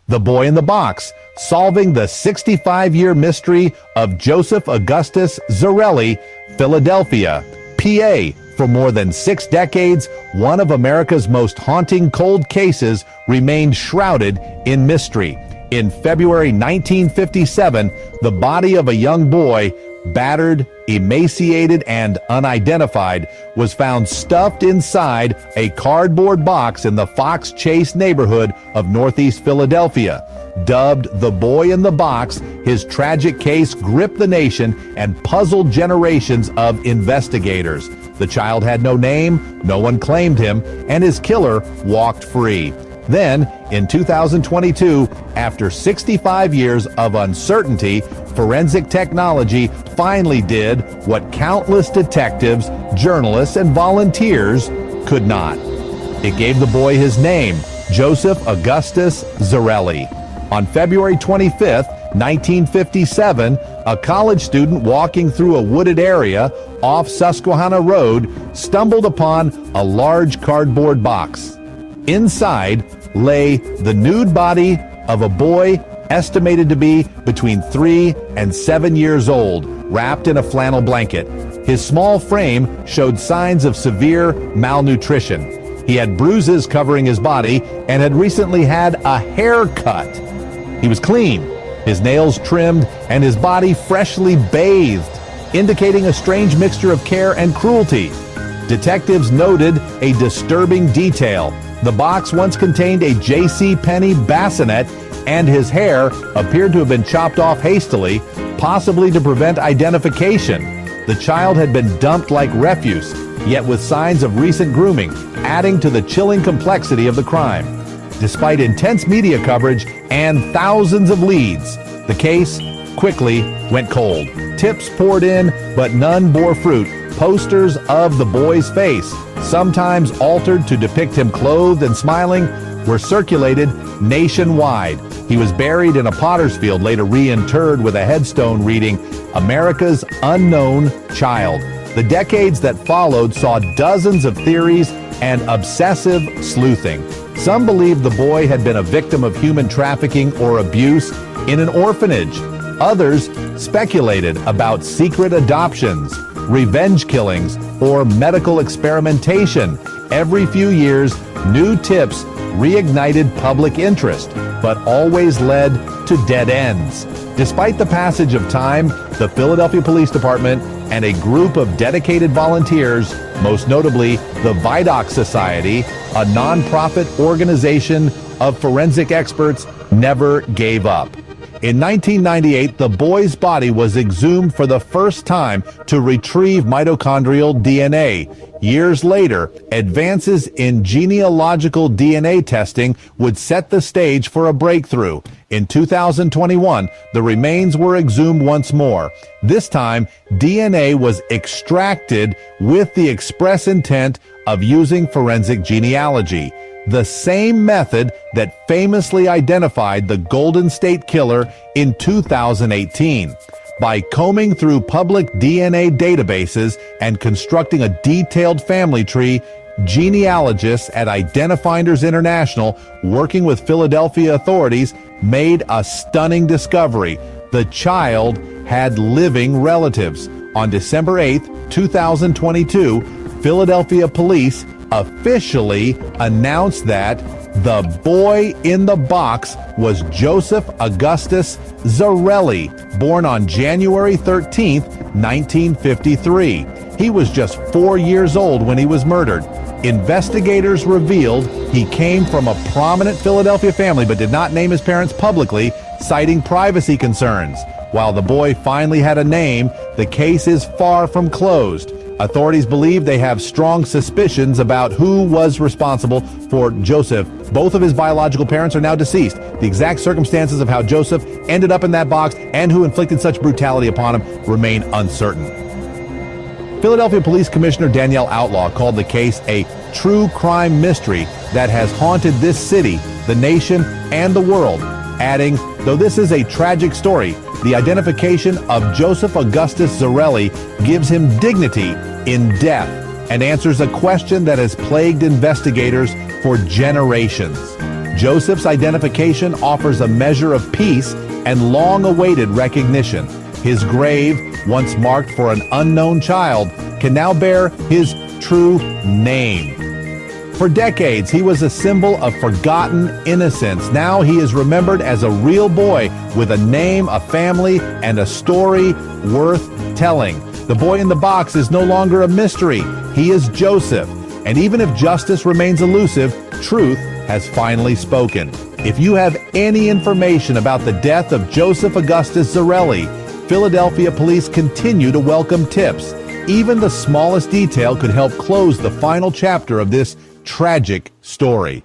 The Boy in the Box, solving the 65-year mystery of Joseph Augustus Zarelli, Philadelphia, PA. For more than 6 decades, one of America's most haunting cold cases remained shrouded in mystery. In February 1957, the body of a young boy, battered, emaciated, and unidentified, was found stuffed inside a cardboard box in the Fox Chase neighborhood of Northeast Philadelphia. Dubbed The Boy in the Box, his tragic case gripped the nation and puzzled generations of investigators. The child had no name, no one claimed him, and his killer walked free. Then, in 2022, after 65 years of uncertainty, forensic technology finally did what countless detectives, journalists, and volunteers could not. It gave the boy his name, Joseph Augustus Zarelli. On February 25th, 1957, a college student walking through a wooded area off Susquehanna Road stumbled upon a large cardboard box. Inside lay the nude body of a boy estimated to be between 3 and 7 years old, wrapped in a flannel blanket. His small frame showed signs of severe malnutrition. He had bruises covering his body and had recently had a haircut. He was clean, his nails trimmed, and his body freshly bathed, indicating a strange mixture of care and cruelty. Detectives noted a disturbing detail. The box once contained a J.C. Penney bassinet, and his hair appeared to have been chopped off hastily, possibly to prevent identification. The child had been dumped like refuse, yet with signs of recent grooming, adding to the chilling complexity of the crime. Despite intense media coverage and thousands of leads, the case quickly went cold. Tips poured in, but none bore fruit. Posters of the boy's face, sometimes altered to depict him clothed and smiling, were circulated nationwide. He was buried in a potter's field, later reinterred with a headstone reading, "America's Unknown Child." The decades that followed saw dozens of theories and obsessive sleuthing. Some believed the boy had been a victim of human trafficking or abuse in an orphanage. Others speculated about secret adoptions, revenge killings, or medical experimentation. Every few years, new tips reignited public interest, but always led to dead ends. Despite the passage of time, the Philadelphia Police Department and a group of dedicated volunteers, most notably the Vidocq Society, a nonprofit organization of forensic experts, never gave up. In 1998, the boy's body was exhumed for the first time to retrieve mitochondrial DNA. Years later, advances in genealogical DNA testing would set the stage for a breakthrough. In 2021, the remains were exhumed once more. This time, DNA was extracted with the express intent of using forensic genealogy, the same method that famously identified the Golden State Killer in 2018. By combing through public DNA databases and constructing a detailed family tree, genealogists at Identifinders International, working with Philadelphia authorities, made a stunning discovery. The child had living relatives. On December 8, 2022, Philadelphia police officially announced that the boy in the box was Joseph Augustus Zarelli, born on January 13, 1953. He was just 4 years old when he was murdered. Investigators revealed he came from a prominent Philadelphia family but did not name his parents publicly, citing privacy concerns. While the boy finally had a name, the case is far from closed. Authorities believe they have strong suspicions about who was responsible for Joseph. Both of his biological parents are now deceased. The exact circumstances of how Joseph ended up in that box and who inflicted such brutality upon him remain uncertain. Philadelphia Police Commissioner Danielle Outlaw called the case a true crime mystery that has haunted this city, the nation, and the world, adding, though this is a tragic story, the identification of Joseph Augustus Zarelli gives him dignity in death and answers a question that has plagued investigators for generations. Joseph's identification offers a measure of peace and long-awaited recognition. His grave, once marked for an unknown child, can now bear his true name. For decades, he was a symbol of forgotten innocence. Now he is remembered as a real boy with a name, a family, and a story worth telling. The boy in the box is no longer a mystery. He is Joseph. And even if justice remains elusive, truth has finally spoken. If you have any information about the death of Joseph Augustus Zarelli, Philadelphia police continue to welcome tips. Even the smallest detail could help close the final chapter of this tragic story.